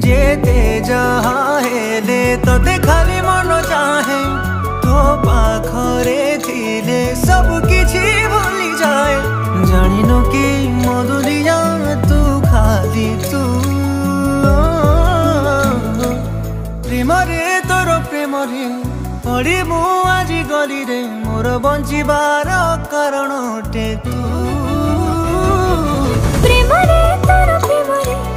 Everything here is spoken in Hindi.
जेते जहाँ हेले तोते खाली मन चाहे तो पाखरे थिले सब किछि भूली जाए जानिनु कि मधुरिया तू खाली तू प्रेम रे तोर प्रेम रे पड़ी मु आज गली रे मोर बंचिबार कारण टे तू प्रेम रे तोर प्रेम रे